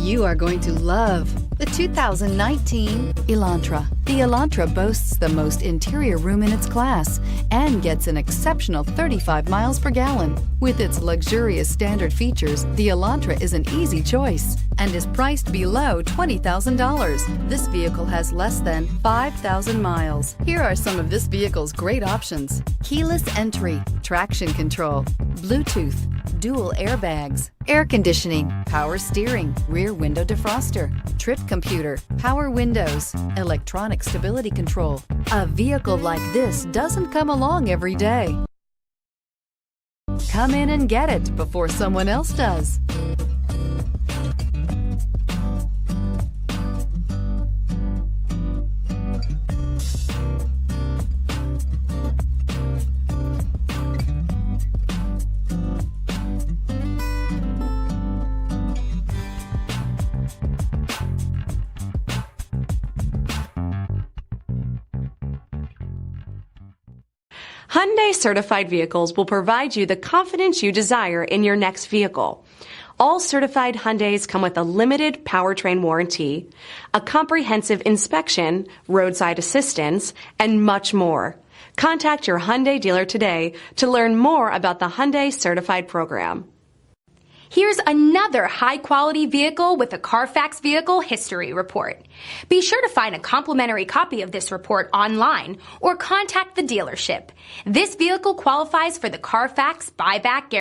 You are going to love the 2019 Elantra. The Elantra boasts the most interior room in its class and gets an exceptional 35 miles per gallon. With its luxurious standard features, the Elantra is an easy choice and is priced below $20,000. This vehicle has less than 5,000 miles. Here are some of this vehicle's great options: keyless entry, traction control, Bluetooth, dual airbags, air conditioning, power steering, rear window defroster, trip computer, power windows, electronic stability control. A vehicle like this doesn't come along every day. Come in and get it before someone else does. Hyundai certified vehicles will provide you the confidence you desire in your next vehicle. All certified Hyundais come with a limited powertrain warranty, a comprehensive inspection, roadside assistance, and much more. Contact your Hyundai dealer today to learn more about the Hyundai Certified program. Here's another high-quality vehicle with a CARFAX Vehicle History Report. Be sure to find a complimentary copy of this report online or contact the dealership. This vehicle qualifies for the CARFAX Buyback Guarantee.